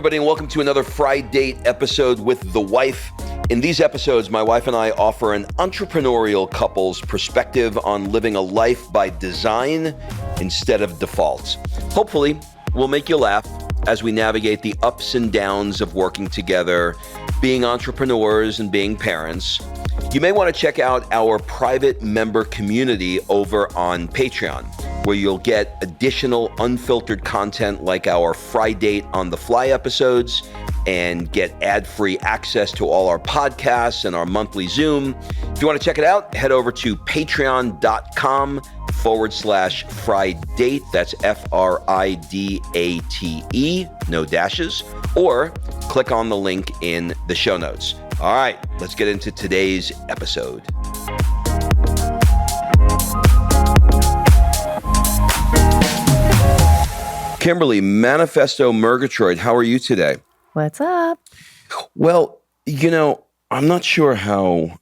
everybody, and welcome to another Fri-Date episode with the wife. In these episodes, my wife and I offer an entrepreneurial couple's perspective on living a life by design instead of default. Hopefully, we'll make you laugh as we navigate the ups and downs of working together, being entrepreneurs and being parents. You may want to check out our private member community over on Patreon, where you'll get additional unfiltered content like our Fri-Date on the fly episodes and get ad-free access to all our podcasts and our monthly Zoom. If you want to check it out, head over to patreon.com/Fri-Date. That's F-R-I-D-A-T-E, no dashes, or click on the link in the show notes. All right, let's get into today's episode. Kimberly, Manifesto Murgatroyd, how are you today? What's up? Well, I'm not sure how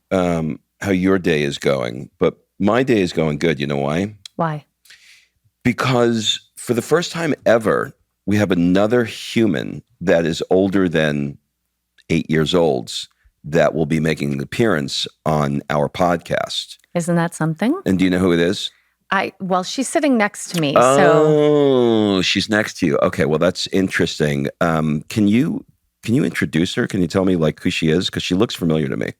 your day is going, but my day is going good. You know why? Why? Because for the first time ever, we have another human that is older than 8 years old that will be making an appearance on our podcast. Isn't that something? And do you know who it is? Well, she's sitting next to me. Oh, she's next to you. Okay, well, that's interesting. Can you introduce her? Can you tell me who she is? Because she looks familiar to me.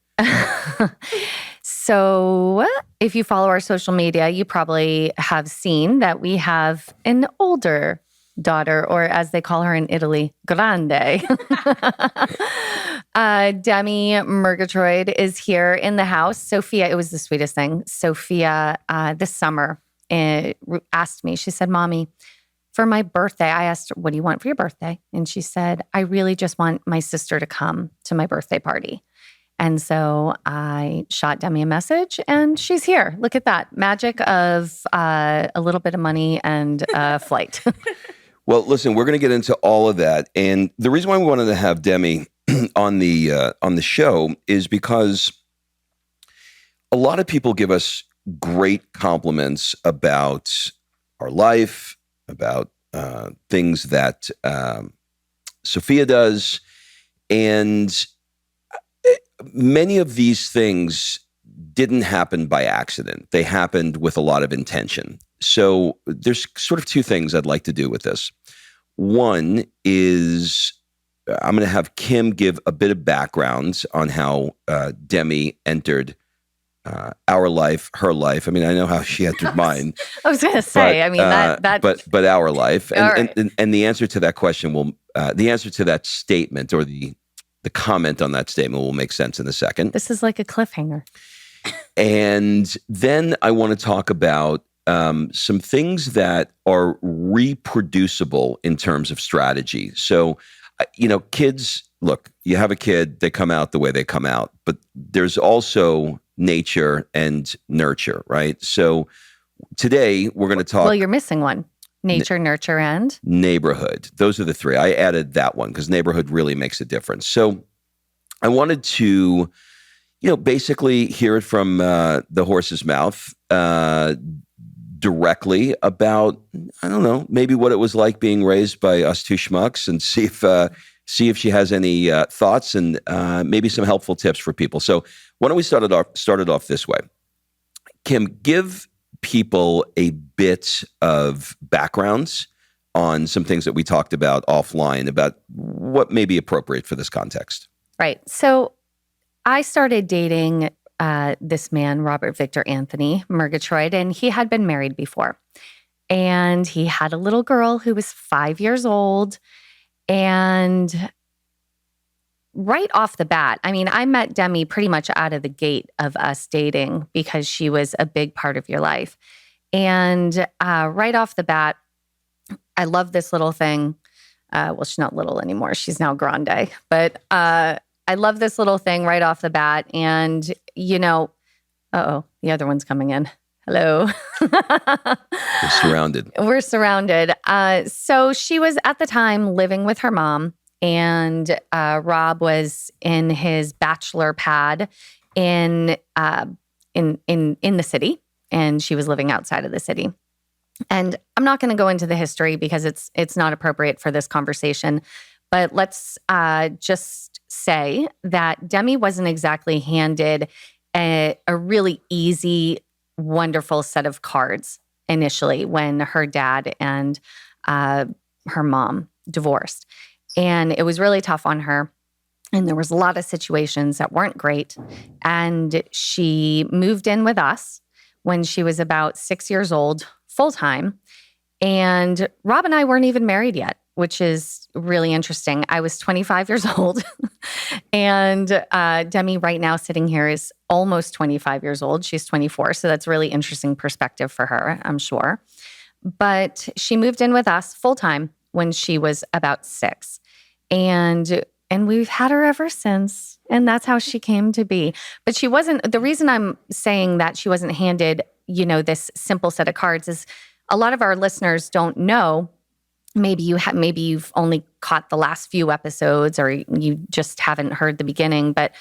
So if you follow our social media, you probably have seen that we have an older daughter, or as they call her in Italy, grande. Demi Murgatroyd is here in the house. Sophia, it was the sweetest thing. Sophia, this summer, asked me, she said, Mommy, for my birthday, I asked her, what do you want for your birthday? And she said, I really just want my sister to come to my birthday party. And so I shot Demi a message and she's here. Look at that. Magic of a little bit of money and a flight. Well, listen, we're going to get into all of that. And the reason why we wanted to have Demi on the show is because a lot of people give us great compliments about our life, about things that Sophia does. And many of these things didn't happen by accident. They happened with a lot of intention. So there's sort of two things I'd like to do with this. One is I'm going to have Kim give a bit of background on how Demi entered our life, her life. I mean, I know how she entered mine. I was going to say, but our life, right. and the answer to that question the answer to that statement or the comment on that statement will make sense in a second. This is like a cliffhanger. And then I want to talk about some things that are reproducible in terms of strategy. So, kids, look, you have a kid, they come out the way they come out, but there's also nature and nurture, right? So today we're going to talk. Well, you're missing one. Nature, nurture, and? Neighborhood. Those are the three. I added that one because neighborhood really makes a difference. So I wanted to, basically hear it from the horse's mouth directly about, I don't know, maybe what it was like being raised by us two schmucks, and see if she has any thoughts and maybe some helpful tips for people. So why don't we start it off this way? Kim, give people a bit of backgrounds on some things that we talked about offline about what may be appropriate for this context. Right. So I started dating this man, Robert Victor Anthony Murgatroyd, and he had been married before. And he had a little girl who was 5 years old. And right off the bat, I mean, I met Demi pretty much out of the gate of us dating because she was a big part of your life. And right off the bat, I love this little thing. Well, she's not little anymore. She's now grande. But I love this little thing right off the bat. And, the other one's coming in. Hello. We're surrounded. So she was at the time living with her mom, and Rob was in his bachelor pad in the city, and she was living outside of the city. And I'm not going to go into the history because it's not appropriate for this conversation. But let's just say that Demi wasn't exactly handed a really easy, wonderful set of cards initially when her dad and her mom divorced. And it was really tough on her. And there was a lot of situations that weren't great. And she moved in with us when she was about 6 years old, full time. And Rob and I weren't even married yet, which is really interesting. I was 25 years old. And Demi right now sitting here is almost 25 years old. She's 24. So that's really interesting perspective for her, I'm sure. But she moved in with us full time when she was about 6. And we've had her ever since. And that's how she came to be. But she wasn't, the reason I'm saying that she wasn't handed, this simple set of cards is a lot of our listeners don't know. Maybe you've only caught the last few episodes or you just haven't heard the beginning, but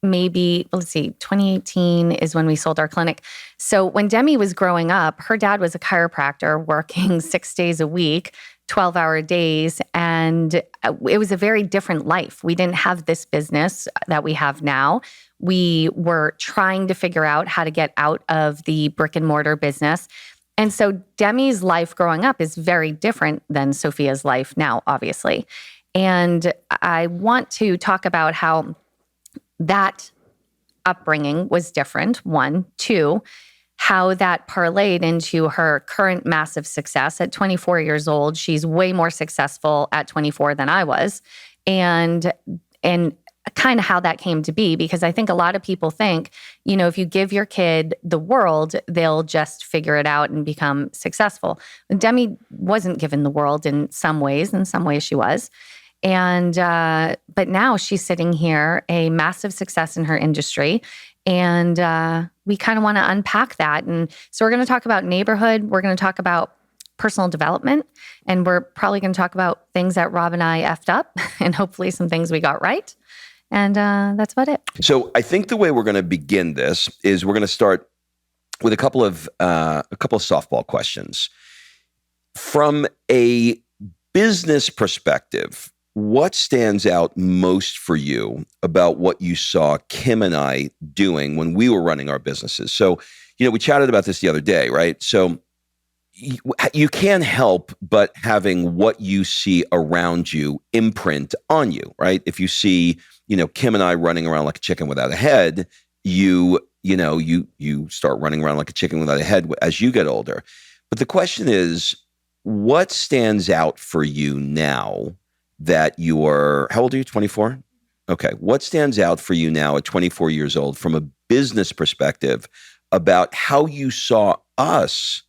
maybe, let's see, 2018 is when we sold our clinic. So when Demi was growing up, her dad was a chiropractor working 6 days a week, 12-hour days, and it was a very different life. We didn't have this business that we have now. We were trying to figure out how to get out of the brick and mortar business. And so Demi's life growing up is very different than Sophia's life now, obviously. And I want to talk about how that upbringing was different, 1. 2, how that parlayed into her current massive success at 24 years old. She's way more successful at 24 than I was. And kind of how that came to be, because I think a lot of people think, if you give your kid the world, they'll just figure it out and become successful. Demi wasn't given the world in some ways she was. And, but now she's sitting here, a massive success in her industry. And we kind of want to unpack that. And so we're going to talk about neighborhood. We're going to talk about personal development. And we're probably going to talk about things that Rob and I effed up and hopefully some things we got right. And that's about it. So I think the way we're going to begin this is we're going to start with a couple of softball questions. From a business perspective, what stands out most for you about what you saw Kim and I doing when we were running our businesses? So, we chatted about this the other day, right? So you can't help but having what you see around you imprint on you, right? If you see, Kim and I running around like a chicken without a head, you start running around like a chicken without a head as you get older. But the question is, what stands out for you now that you're, how old are you, 24? Okay. What stands out for you now at 24 years old from a business perspective about how you saw us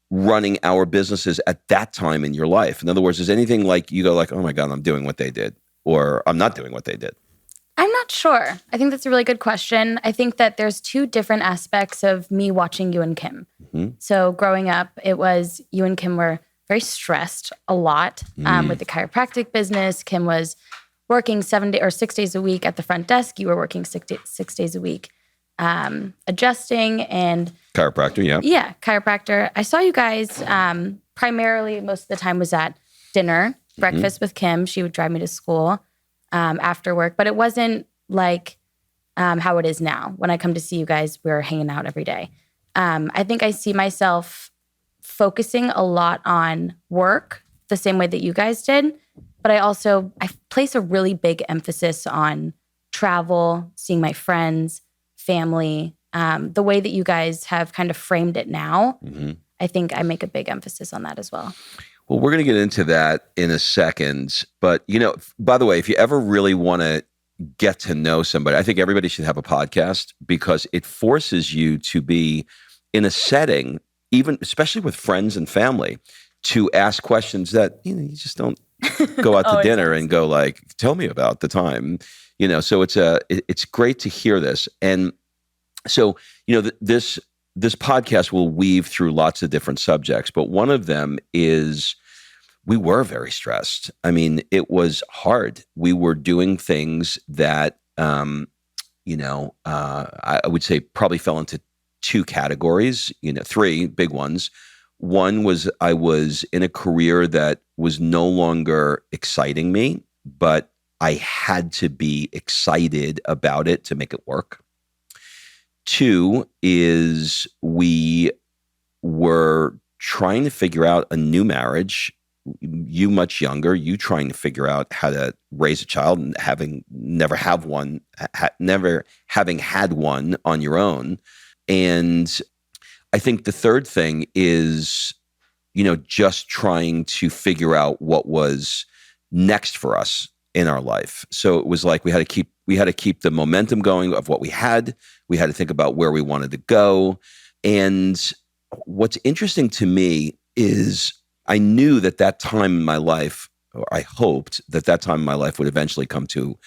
running our businesses at that time in your life? In other words, is anything like you go like, oh my God, I'm doing what they did, or I'm not doing what they did? I'm not sure. I think that's a really good question. I think that there's 2 different aspects of me watching you and Kim. Mm-hmm. So growing up, it was you and Kim were very stressed a lot with the chiropractic business. Kim was working 6 days a week at the front desk. You were working 6 days a week adjusting and chiropractor, yeah. Yeah, chiropractor. I saw you guys primarily most of the time was at dinner, breakfast with Kim. She would drive me to school after work, but it wasn't like how it is now. When I come to see you guys, we're hanging out every day. I think I see myself focusing a lot on work the same way that you guys did, but I place a really big emphasis on travel, seeing my friends, family. The way that you guys have kind of framed it now, I think I make a big emphasis on that as well. Well, we're going to get into that in a second. But, by the way, if you ever really want to get to know somebody, I think everybody should have a podcast, because it forces you to be in a setting, even especially with friends and family, to ask questions that, you just don't go out to dinner and go like, tell me about the time, so it's great to hear this. And so, this podcast will weave through lots of different subjects, but one of them is we were very stressed. I mean, it was hard. We were doing things that, I would say probably fell into 2 categories, 3 big ones. One was I was in a career that was no longer exciting me, but I had to be excited about it to make it work. Two is we were trying to figure out a new marriage. You much younger, you trying to figure out how to raise a child and never having had one on your own. And I think the third thing is, just trying to figure out what was next for us in our life. So it was like we had to keep the momentum going of what we had. We had to think about where we wanted to go. And what's interesting to me is I knew that time in my life, or I hoped that time in my life would eventually come to,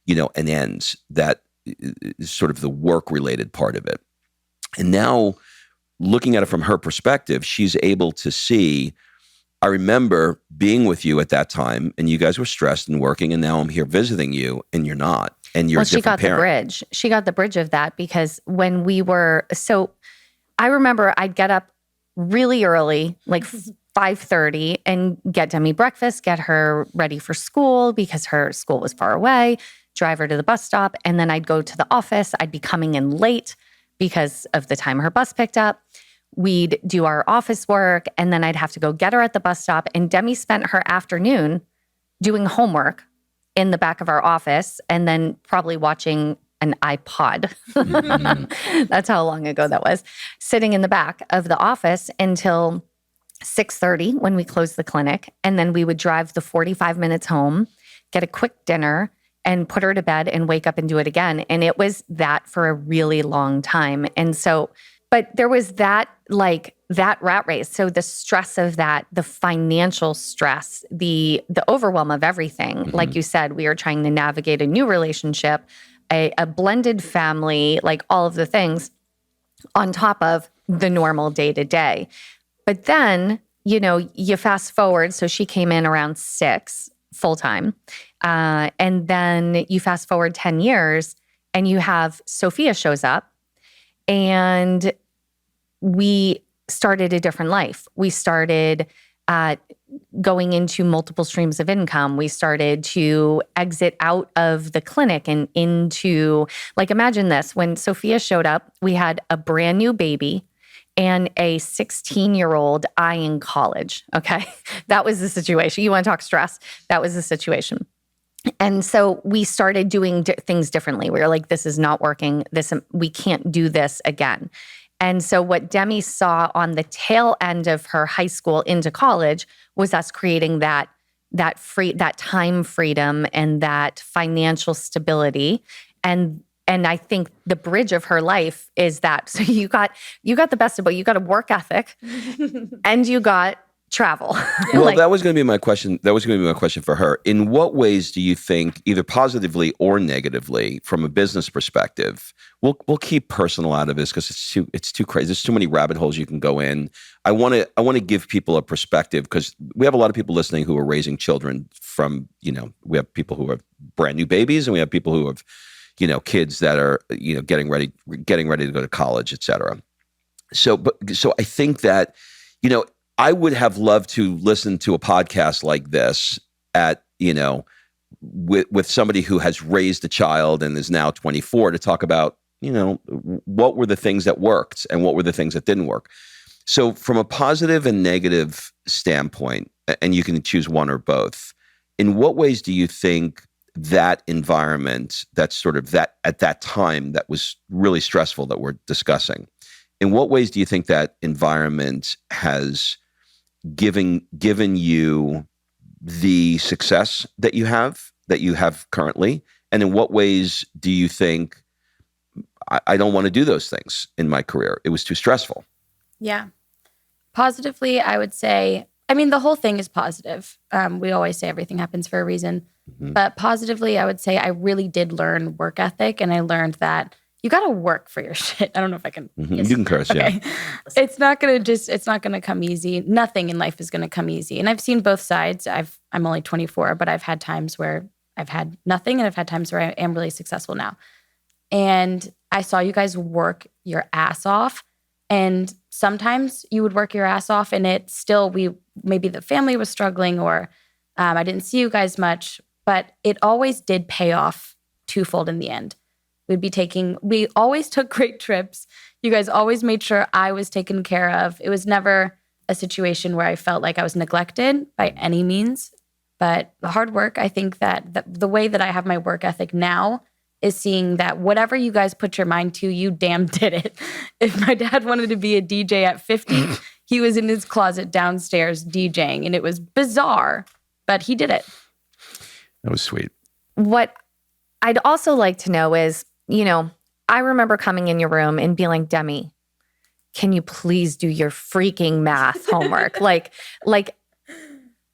an end. That is sort of the work-related part of it. And now, looking at it from her perspective, she's able to see, I remember being with you at that time, and you guys were stressed and working, and now I'm here visiting you, and you're not, and you're a different parent. She got the bridge. She got the bridge of that because when we were, so I remember I'd get up really early, like 5:30, and get Demi breakfast, get her ready for school because her school was far away, drive her to the bus stop, and then I'd go to the office. I'd be coming in late because of the time her bus picked up. We'd do our office work, and then I'd have to go get her at the bus stop. And Demi spent her afternoon doing homework in the back of our office and then probably watching an iPod. That's how long ago that was. Sitting in the back of the office until 6:30 when we closed the clinic. And then we would drive the 45 minutes home, get a quick dinner, and put her to bed and wake up and do it again. And it was that for a really long time. And so, but there was that rat race. So the stress of that, the financial stress, the overwhelm of everything. Like you said, we are trying to navigate a new relationship, a blended family, like all of the things on top of the normal day to day. But then, you fast forward. So she came in around 6 full time. And then you fast forward 10 years and you have Sophia shows up, and we started a different life. We started going into multiple streams of income. We started to exit out of the clinic and into, imagine this, when Sophia showed up, we had a brand new baby and a 16-year-old eyeing college. Okay. That was the situation. You want to talk stress? That was the situation. And so we started doing things differently. We were like, this is not working. We can't do this again. And so what Demi saw on the tail end of her high school into college was us creating that time freedom and that financial stability. And I think the bridge of her life is that. So you got the best of both. You got a work ethic and you got travel. Well, that was going to be my question. That was going to be my question for her. In what ways do you think, either positively or negatively, from a business perspective, we'll keep personal out of this because it's too crazy. There's too many rabbit holes you can go in. I want to give people a perspective because we have a lot of people listening who are raising children from, we have people who have brand new babies and we have people who have, kids that are, getting ready to go to college, et cetera. So I think that, I would have loved to listen to a podcast like this with somebody who has raised a child and is now 24 to talk about, what were the things that worked and what were the things that didn't work. So from a positive and negative standpoint, and you can choose one or both, in what ways do you think that environment, that's sort of that at that time that was really stressful that we're discussing, in what ways do you think that environment has given you the success that you have currently? And in what ways do you think, I don't want to do those things in my career? It was too stressful. Yeah. Positively, I would say, the whole thing is positive. We always say everything happens for a reason. Mm-hmm. But positively, I would say I really did learn work ethic, and I learned that you got to work for your shit. I don't know if I can. Mm-hmm. You can curse, okay. Yeah. It's not going to come easy. Nothing in life is going to come easy. And I've seen both sides. I'm only 24, but I've had times where I've had nothing, and I've had times where I am really successful now. And I saw you guys work your ass off. And sometimes you would work your ass off and it still, maybe the family was struggling or I didn't see you guys much, but it always did pay off twofold in the end. We always took great trips. You guys always made sure I was taken care of. It was never a situation where I felt like I was neglected by any means. But the hard work, I think that the way that I have my work ethic now is seeing that whatever you guys put your mind to, you damn did it. If my dad wanted to be a DJ at 50, he was in his closet downstairs DJing, and it was bizarre, but he did it. That was sweet. What I'd also like to know is, I remember coming in your room and being like, Demi, can you please do your freaking math homework? like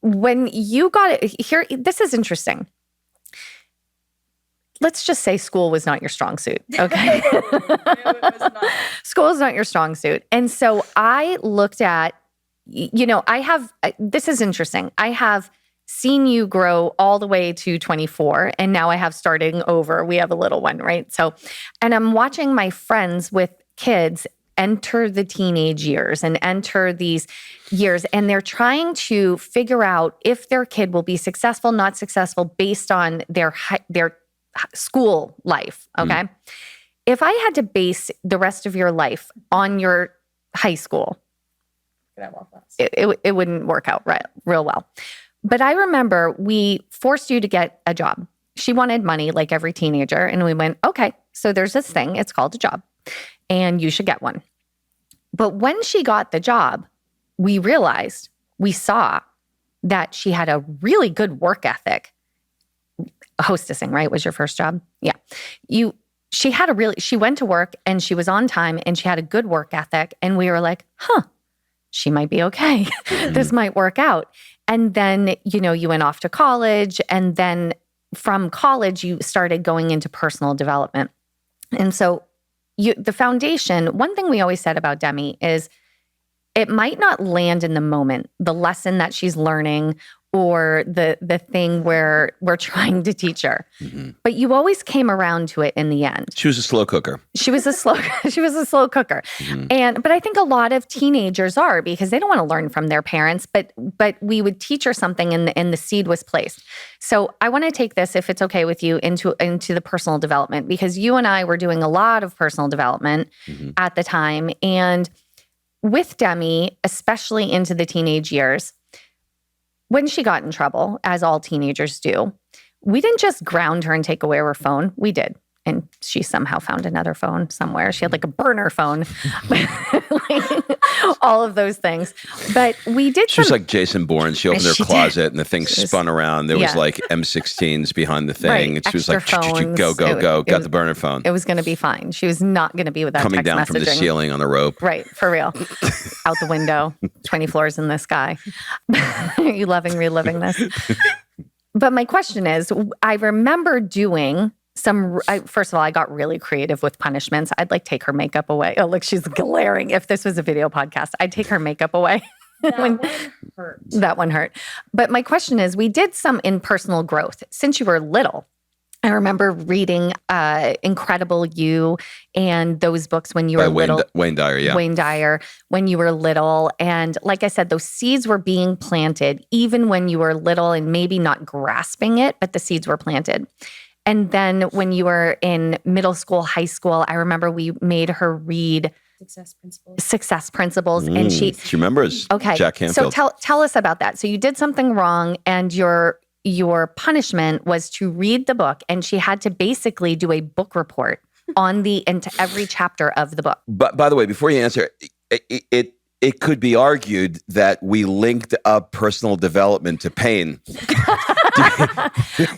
when you got it here, this is interesting. Let's just say school was not your strong suit. Okay. School is not your strong suit. And so I looked at, this is interesting. I have seen you grow all the way to 24, and now I have starting over. We have a little one, right? So, and I'm watching my friends with kids enter the teenage years and enter these years, and they're trying to figure out if their kid will be successful, not successful based on their school life, okay? If I had to base the rest of your life on your high school, it wouldn't work out real well. But I remember we forced you to get a job. She wanted money like every teenager, and we went, okay, so there's this thing, it's called a job, and you should get one. But when she got the job, we saw that she had a really good work ethic. Hostessing, right, was your first job? Yeah. She went to work and she was on time and she had a good work ethic. And we were like, she might be okay. This might work out. And then, you went off to college. And then from college, you started going into personal development. And so the foundation, one thing we always said about Demi is it might not land in the moment, the lesson that she's learning or the thing where we're trying to teach her. Mm-hmm. But you always came around to it in the end. She was a slow cooker. She was a slow cooker. Mm-hmm. But I think a lot of teenagers are, because they don't want to learn from their parents, but we would teach her something and the seed was placed. So I want to take this, if it's okay with you, into the personal development, because you and I were doing a lot of personal development at the time. And with Demi, especially into the teenage years, when she got in trouble, as all teenagers do, we didn't just ground her and take away her phone. We did. And she somehow found another phone somewhere. She had like a burner phone, all of those things. But we did. She was like Jason Bourne. She opened her closet and the thing spun around. There was like M16s behind the thing. Right. And she was like, go, got the burner phone. It was going to be fine. She was not going to be without coming text down messaging. From the ceiling on a rope. Right, for real. Out the window, 20 floors in the sky. Are you reliving this? But my question is, I remember doing first of all, I got really creative with punishments. I'd like take her makeup away. Oh, look, she's glaring. If this was a video podcast, I'd take her makeup away. That one hurt. But my question is, we did some in personal growth since you were little. I remember reading Incredible You and those books when you were little. Wayne Dyer, yeah. Wayne Dyer, when you were little. And like I said, those seeds were being planted even when you were little and maybe not grasping it, but the seeds were planted. And then when you were in middle school, high school, I remember we made her read Success Principles. And she remembers Jack Canfield. So tell us about that. So you did something wrong and your punishment was to read the book, and she had to basically do a book report into every chapter of the book. But by the way, before you answer, it could be argued that we linked up personal development to pain.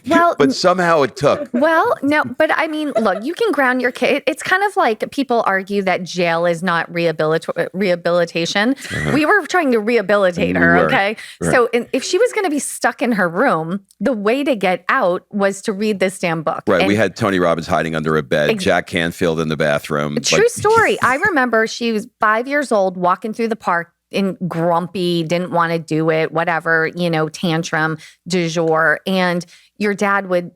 Well, but somehow it took. Well, no, but I mean, look, you can ground your kid. It's kind of like people argue that jail is not rehabilitation. We were trying to rehabilitate her, okay? Right. So if she was going to be stuck in her room, the way to get out was to read this damn book. Right. And we had Tony Robbins hiding under a bed, Jack Canfield in the bathroom. True story. I remember she was 5 years old walking through the park, and grumpy, didn't want to do it, whatever, tantrum, du jour. And your dad would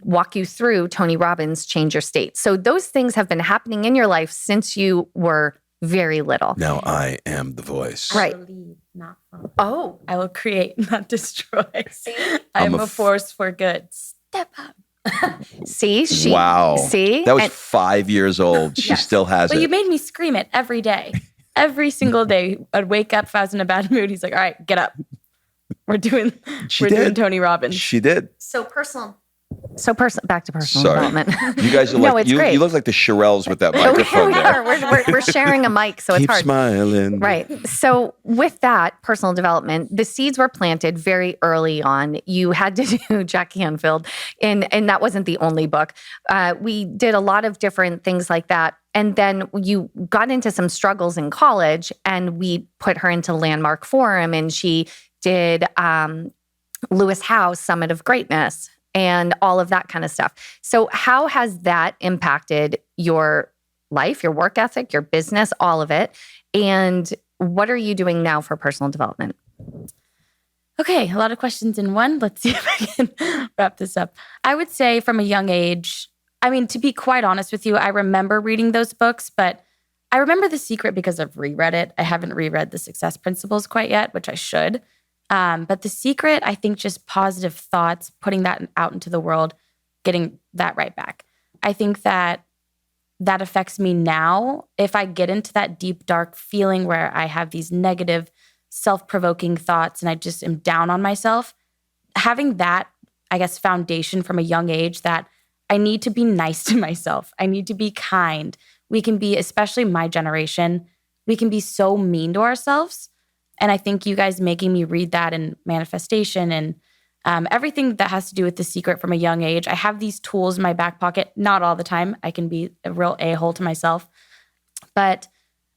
walk you through Tony Robbins' Change Your State. So those things have been happening in your life since you were very little. Now I am the voice. Right. I will lead, not follow. Oh, I will create, not destroy. I I'm am a force for good. Step up. see, Wow. see, That was And- 5 years old. She Yes. still has But it. you made me scream it every day. Every single day. I'd wake up if I was in a bad mood. He's like, all right, get up. We're doing did. Tony Robbins. She did. back to personal Sorry. development. You guys are No, like, it's you great. look like the Shirelles with that Here microphone we there. are. We're sharing a mic, so Keep it's hard. smiling. Right. So with that personal development, the seeds were planted very early on. You had to do Jack Canfield, and that wasn't the only book. We did a lot of different things like that. And then you got into some struggles in college, and we put her into Landmark Forum, and she did Lewis Howe's Summit of Greatness and all of that kind of stuff. So how has that impacted your life, your work ethic, your business, all of it? And what are you doing now for personal development? Okay, a lot of questions in one. Let's see if I can wrap this up. I would say from a young age, I mean, to be quite honest with you, I remember reading those books, but I remember The Secret because I've reread it. I haven't reread The Success Principles quite yet, which I should. But The Secret, I think just positive thoughts, putting that out into the world, getting that right back. I think that affects me now. If I get into that deep, dark feeling where I have these negative, self-provoking thoughts and I just am down on myself, having that, I guess, foundation from a young age that I need to be nice to myself. I need to be kind. We can be, especially my generation, we can be so mean to ourselves. And I think you guys making me read that in manifestation and everything that has to do with The Secret from a young age. I have these tools in my back pocket, not all the time. I can be a real a-hole to myself. But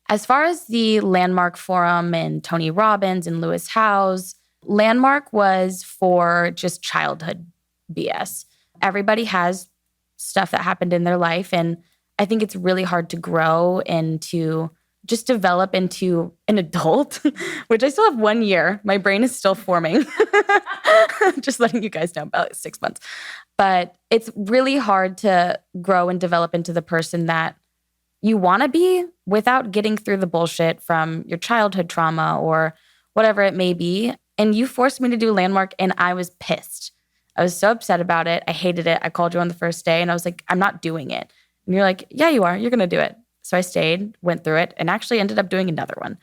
as far as the Landmark Forum and Tony Robbins and Lewis Howe's, Landmark was for just childhood BS. Everybody has stuff that happened in their life. And I think it's really hard to grow and to just develop into an adult, which I still have 1 year. My brain is still forming. Just letting you guys know, about 6 months. But it's really hard to grow and develop into the person that you want to be without getting through the bullshit from your childhood trauma or whatever it may be. And you forced me to do Landmark, and I was pissed. I was so upset about it. I hated it. I called you on the first day, and I was like, I'm not doing it. And you're like, yeah, you are. You're going to do it. So I stayed, went through it, and actually ended up doing another one.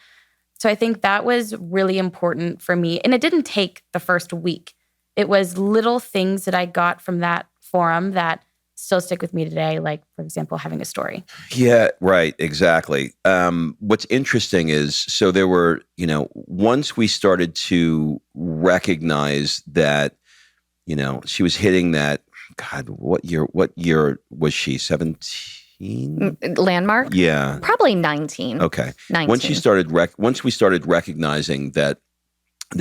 So I think that was really important for me. And it didn't take the first week. It was little things that I got from that forum that still stick with me today, like, for example, having a story. Yeah, right. Exactly. What's interesting is, so there were, once we started to recognize that, she was hitting that, God, what year was she? 17? Landmark? Yeah. Probably 19. Okay. 19. Once we started recognizing that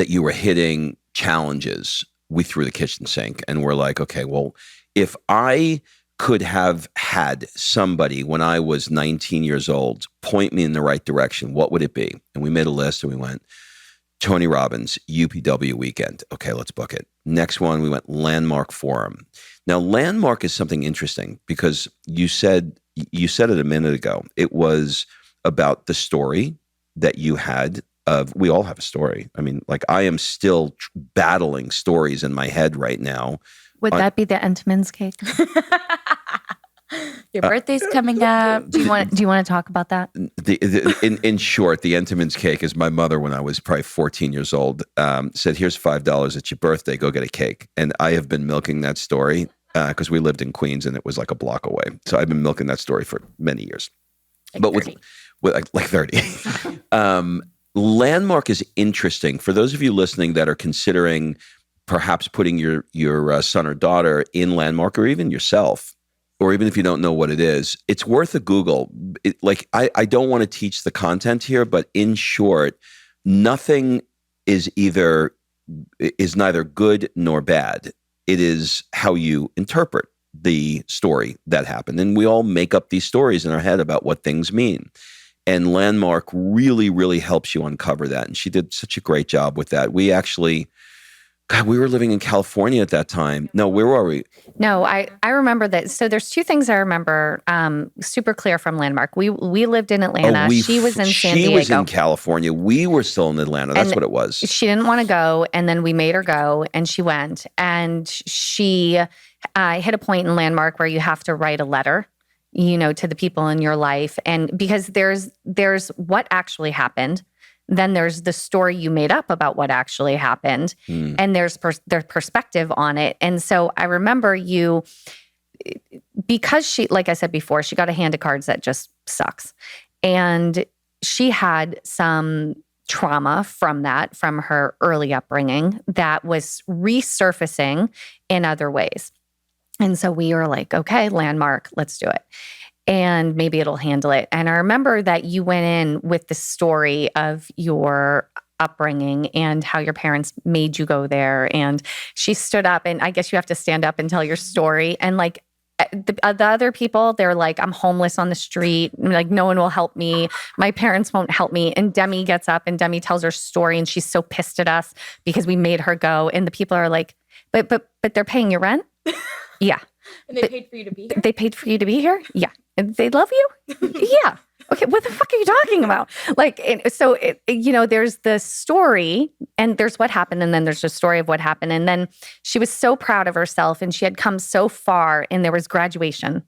you were hitting challenges, we threw the kitchen sink and we're like, okay, well, if I could have had somebody when I was 19 years old point me in the right direction, what would it be? And we made a list and we went, Tony Robbins, UPW weekend. Okay, let's book it. Next one, we went Landmark Forum. Now, Landmark is something interesting because you said it a minute ago. It was about the story that you had of, we all have a story. I mean, like, I am still battling stories in my head right now. Would that be the Entenmann's cake? Your birthday's coming up. Do you want to talk about that? In short, the Entenmann's cake is my mother, when I was probably 14 years old, said, here's $5. It's your birthday. Go get a cake. And I have been milking that story because we lived in Queens and it was like a block away. So I've been milking that story for many years. Like 30. with like 30. Landmark is interesting. For those of you listening that are considering perhaps putting your son or daughter in Landmark, or even yourself, or even if you don't know what it is, it's worth a Google. I don't want to teach the content here, but in short, nothing is neither good nor bad. It is how you interpret the story that happened. And we all make up these stories in our head about what things mean. And Landmark really, really helps you uncover that. And she did such a great job with that. We actually, God, we were living in California at that time. No, where were we? No, I remember that. So there's two things I remember super clear from Landmark. We lived in Atlanta. She was in San Diego. She was in California. We were still in Atlanta. That's what it was. She didn't want to go, and then we made her go, and she went. And she hit a point in Landmark where you have to write a letter, to the people in your life, and because there's what actually happened. Then there's the story you made up about what actually happened, and there's their perspective on it. And so I remember you, because she, like I said before, she got a hand of cards that just sucks. And she had some trauma from her early upbringing that was resurfacing in other ways. And so we were like, okay, Landmark, let's do it. And maybe it'll handle it. And I remember that you went in with the story of your upbringing and how your parents made you go there. And she stood up, and I guess you have to stand up and tell your story. And like the other people, they're like, I'm homeless on the street. Like, no one will help me. My parents won't help me. And Demi gets up and Demi tells her story, and she's so pissed at us because we made her go. And the people are like, but they're paying your rent? Yeah. And they paid for you to be here? They paid for you to be here? Yeah. And they love you? Yeah. Okay, what the fuck are you talking about? Like, so, there's the story, and there's what happened, and then there's the story of what happened. And then she was so proud of herself, and she had come so far, and there was graduation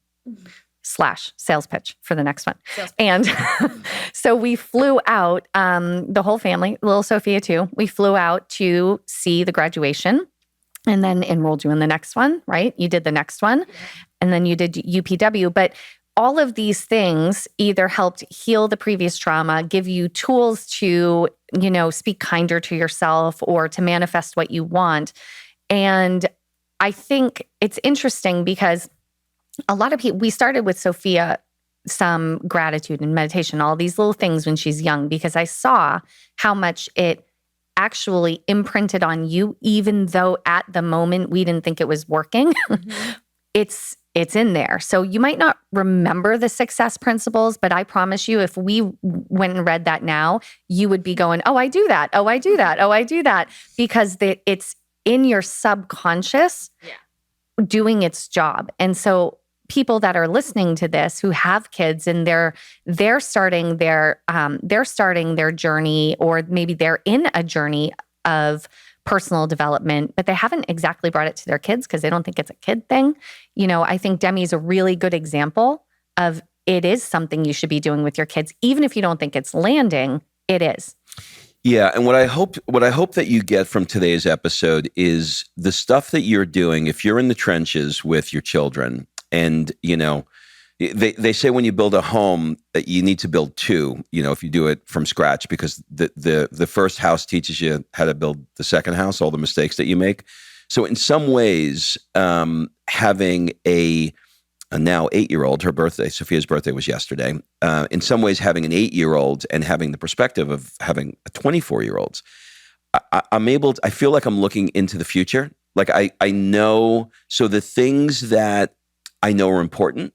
/ sales pitch for the next one. And so we flew out, the whole family, little Sophia too, we flew out to see the graduation. And then enrolled you in the next one, right? You did the next one, and then you did UPW. But all of these things either helped heal the previous trauma, give you tools to, speak kinder to yourself or to manifest what you want. And I think it's interesting because a lot of people, we started with Sophia, some gratitude and meditation, all these little things when she's young, because I saw how much it actually imprinted on you, even though at the moment we didn't think it was working. It's in there. So you might not remember the success principles, but I promise you, if we went and read that now, you would be going, oh, I do that. Oh, I do that. Oh, I do that. Because it's in your subconscious doing its job. And so people that are listening to this who have kids and they're starting their journey, or maybe they're in a journey of personal development, but they haven't exactly brought it to their kids because they don't think it's a kid thing. I think Demi's a really good example of it is something you should be doing with your kids, even if you don't think it's landing. It is. Yeah, and what I hope that you get from today's episode is the stuff that you're doing. If you're in the trenches with your children. And, they say when you build a home that you need to build two, if you do it from scratch, because the first house teaches you how to build the second house, all the mistakes that you make. So in some ways, having a now 8-year-old, her birthday, Sophia's birthday was yesterday. In some ways, having an 8-year-old and having the perspective of having a 24-year-old, I feel like I'm looking into the future. Like I know, so the things that I know are important,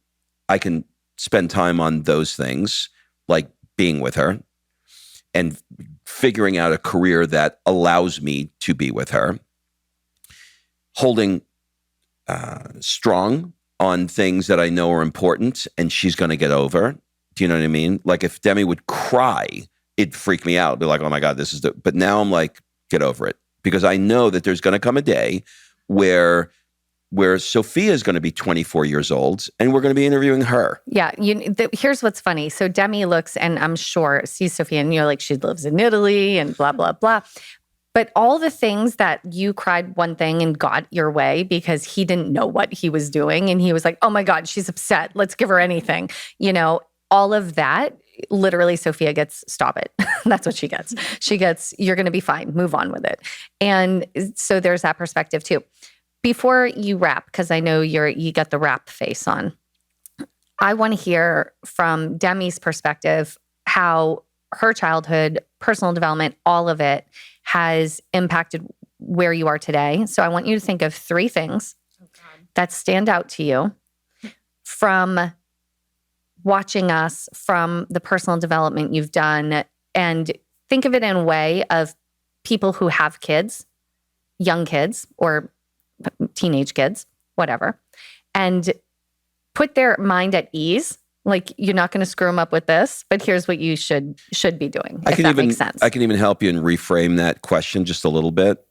I can spend time on those things, like being with her and figuring out a career that allows me to be with her, holding strong on things that I know are important and she's going to get over. Do you know what I mean? Like if Demi would cry, it'd freak me out. It'd be like, oh my God, but now I'm like, get over it. Because I know that there's going to come a day where Sophia is going to be 24 years old and we're going to be interviewing her. Yeah. Here's what's funny. So Demi looks, and I'm sure sees Sophia, and like she lives in Italy and blah, blah, blah. But all the things that you cried one thing and got your way because he didn't know what he was doing. And he was like, oh my God, she's upset. Let's give her anything. All of that, literally Sophia gets, stop it. That's what she gets. She gets, you're going to be fine. Move on with it. And so there's that perspective too. Before you wrap, because I know you got the wrap face on, I want to hear from Demi's perspective how her childhood, personal development, all of it has impacted where you are today. So I want you to think of 3 things that stand out to you from watching us, from the personal development you've done, and think of it in a way of people who have kids young kids or teenage kids, whatever, and put their mind at ease. Like, you're not going to screw them up with this, but here's what you should be doing, if that makes sense. I can even help you and reframe that question just a little bit.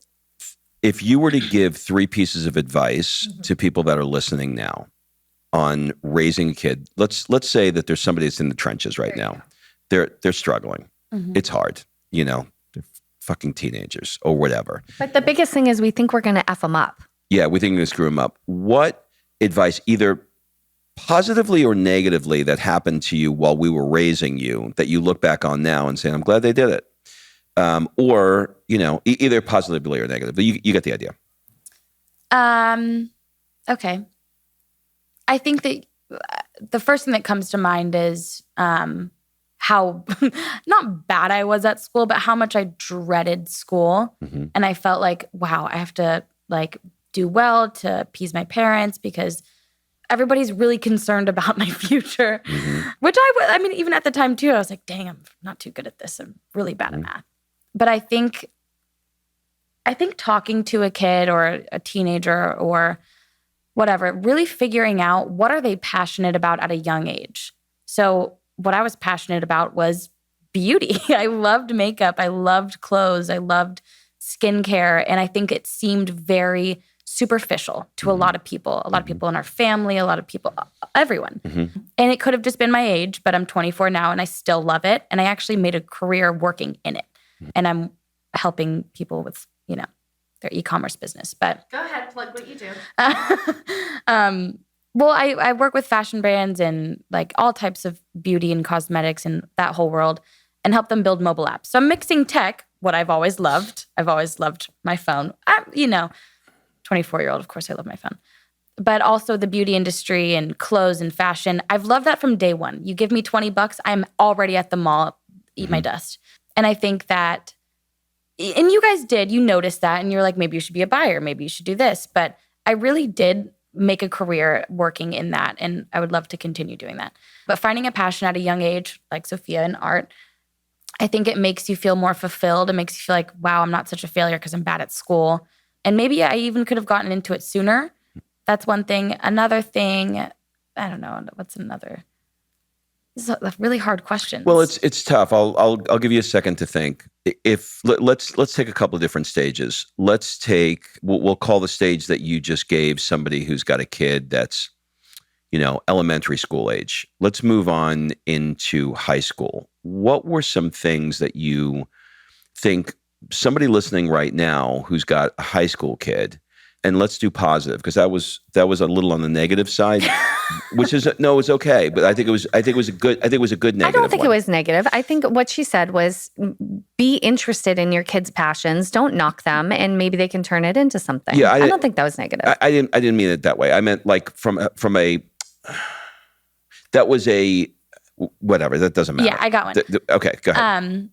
If you were to give 3 pieces of advice to people that are listening now on raising a kid, let's say that there's somebody that's in the trenches right now. They're struggling. It's hard, they're fucking teenagers or whatever. But the biggest thing is we think we're going to F them up. Yeah, we think we're going to screw them up. What advice, either positively or negatively, that happened to you while we were raising you that you look back on now and say, I'm glad they did it? Or, either positively or negatively. You get the idea. Okay. I think that the first thing that comes to mind is how not bad I was at school, but how much I dreaded school. And I felt like, wow, I have to do well to appease my parents because everybody's really concerned about my future, which I mean, even at the time too, I was like, dang, I'm not too good at this. I'm really bad at math. But I think talking to a kid or a teenager or whatever, really figuring out what are they passionate about at a young age. So what I was passionate about was beauty. I loved makeup. I loved clothes. I loved skincare. And I think it seemed very superficial to a lot of people in our family, a lot of people, everyone. And it could have just been my age, but I'm 24 now and I still love it. And I actually made a career working in it. And I'm helping people with, their e-commerce business. But go ahead, plug what you do. Well, I work with fashion brands and like all types of beauty and cosmetics and that whole world and help them build mobile apps. So I'm mixing tech, what I've always loved. I've always loved my phone. 24-year-old, of course I love my phone. But also the beauty industry and clothes and fashion. I've loved that from day one. You give me $20, I'm already at the mall, eat my dust. And I think that, and you guys did, you noticed that and you're like, maybe you should be a buyer, maybe you should do this. But I really did make a career working in that. And I would love to continue doing that. But finding a passion at a young age, like Sophia in art, I think it makes you feel more fulfilled. It makes you feel like, wow, I'm not such a failure because I'm bad at school. And maybe I even could have gotten into it sooner. That's one thing. Another thing, I don't know, what's another? This is a really hard question. Well, it's tough. I'll give you a second to think. Let's take a couple of different stages. We'll call the stage that you just gave somebody who's got a kid that's, elementary school age. Let's move on into high school. What were some things that you think somebody listening right now who's got a high school kid, and let's do positive, because that was a little on the negative side, which is it's okay, but I think it was a good negative. I don't think it was negative. I think what she said was be interested in your kids' passions, don't knock them, and maybe they can turn it into something. Yeah, I don't think that was negative. I didn't mean it that way. I meant like from a that was a whatever, that doesn't matter. Yeah, I got one. Okay, go ahead.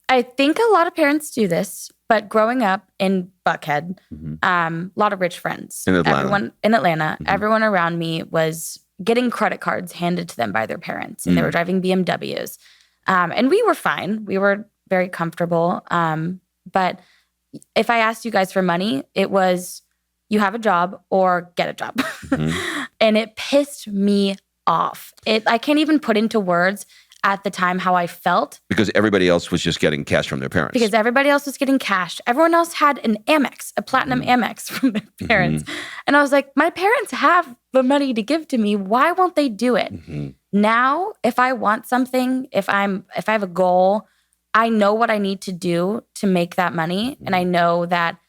I think a lot of parents do this, but growing up in Buckhead, a lot of rich friends. In Atlanta. Everyone around me was getting credit cards handed to them by their parents, and they were driving BMWs. And we were fine. We were very comfortable. But if I asked you guys for money, it was, you have a job or get a job. And it pissed me off. I can't even put into words at the time how I felt. Because everybody else was just getting cash from their parents. Because everybody else was getting cash. Everyone else had an Amex, a platinum Amex from their parents. And I was like, my parents have the money to give to me. Why won't they do it? Now, if I want something, if I have a goal, I know what I need to do to make that money. And I know that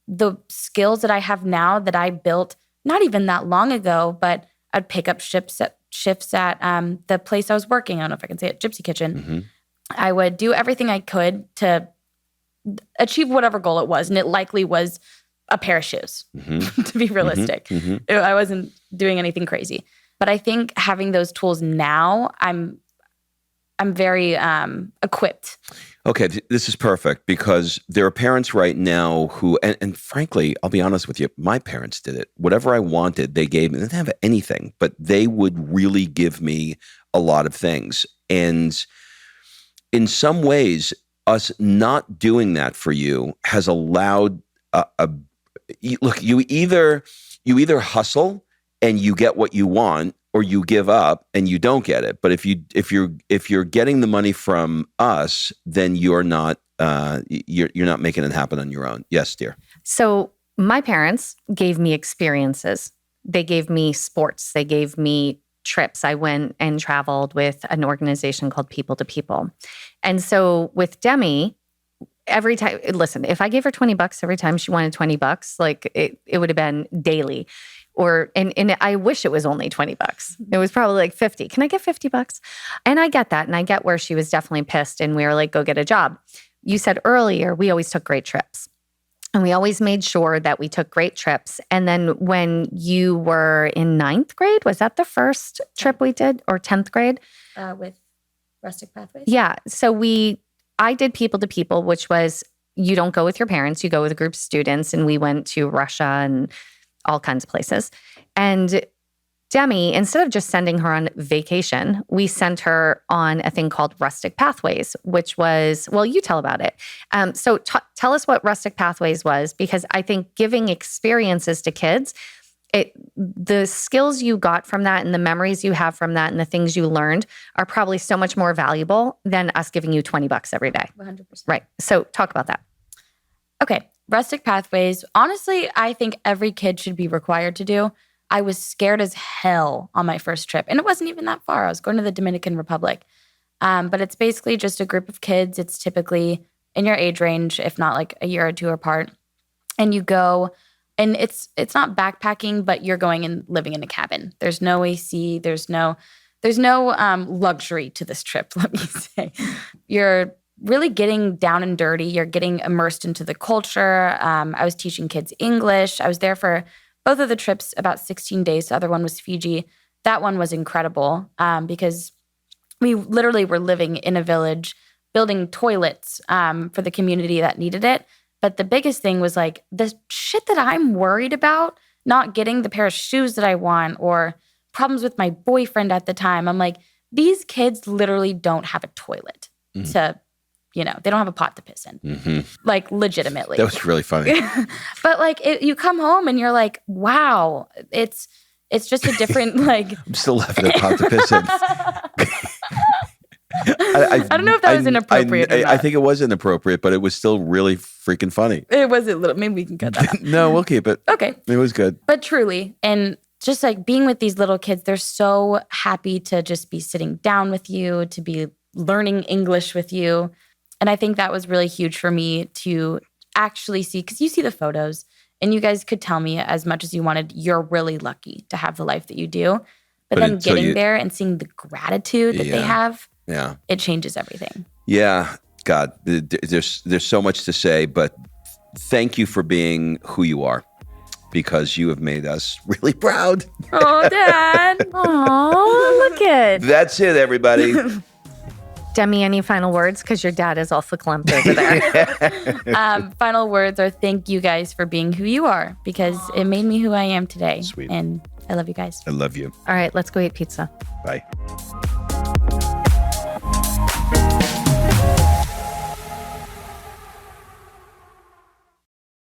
the skills that I have now that I built not even that long ago, but I'd pick up shifts at the place I was working. I don't know if I can say it, Gypsy Kitchen. I would do everything I could to achieve whatever goal it was. And it likely was a pair of shoes, to be realistic. I wasn't doing anything crazy. But I think having those tools now, I'm very equipped. Okay, this is perfect, because there are parents right now who, and frankly, I'll be honest with you, my parents did it. Whatever I wanted, they gave me. They didn't have anything, but they would really give me a lot of things. And in some ways, us not doing that for you has allowed look, you either hustle and you get what you want, or you give up and you don't get it. But if you're getting the money from us, then you're not making it happen on your own. Yes, dear. So my parents gave me experiences. They gave me sports. They gave me trips. I went and traveled with an organization called People to People. And so with Demi, every time, listen, if I gave her $20 every time she wanted $20, like it would have been daily. And I wish it was only $20. It was probably like 50. Can I get $50? And I get that. And I get where she was definitely pissed and we were like, go get a job. You said earlier, we always took great trips. And we always made sure that we took great trips. And then when you were in 9th grade, was that the first trip we did, or 10th grade? With Rustic Pathways? Yeah. So I did People to People, which was you don't go with your parents, you go with a group of students. And we went to Russia and all kinds of places. And Demi, instead of just sending her on vacation, we sent her on a thing called Rustic Pathways, which was, well, you tell about it. So tell us what Rustic Pathways was, because I think giving experiences to kids, the skills you got from that and the memories you have from that and the things you learned are probably so much more valuable than us giving you $20 every day. 100%. Right. So talk about that. Okay. Rustic Pathways, honestly, I think every kid should be required to do. I was scared as hell on my first trip. And it wasn't even that far. I was going to the Dominican Republic. But it's basically just a group of kids. It's typically in your age range, if not like a year or two apart. And you go, and it's not backpacking, but you're going and living in a cabin. There's no AC. There's no luxury to this trip, let me say. You're really getting down and dirty. You're getting immersed into the culture. I was teaching kids English. I was there for both of the trips about 16 days. The other one was Fiji. That one was incredible because we literally were living in a village, building toilets for the community that needed it. But the biggest thing was like the shit that I'm worried about, not getting the pair of shoes that I want or problems with my boyfriend at the time. I'm like, these kids literally don't have a toilet to, they don't have a pot to piss in. Mm-hmm. Like legitimately. That was really funny. But like you come home and you're like, wow, it's just a different like. I'm still laughing at pot to piss in. I don't know if that was inappropriate or not. I think it was inappropriate, but it was still really freaking funny. It was a little, maybe we can cut that out. No, we'll keep it. Okay. It was good. But truly, and just like being with these little kids, they're so happy to just be sitting down with you, to be learning English with you. And I think that was really huge for me to actually see, because you see the photos and you guys could tell me as much as you wanted, you're really lucky to have the life that you do. But then getting there and seeing the gratitude that they have, it changes everything. Yeah. God, there's so much to say, but thank you for being who you are, because you have made us really proud. Oh, Dad. Oh, look it. That's it, everybody. Demi, any final words? Because your dad is all verklempt over there. Final words are thank you guys for being who you are, because it made me who I am today. Sweet. And I love you guys. I love you. All right, let's go eat pizza. Bye.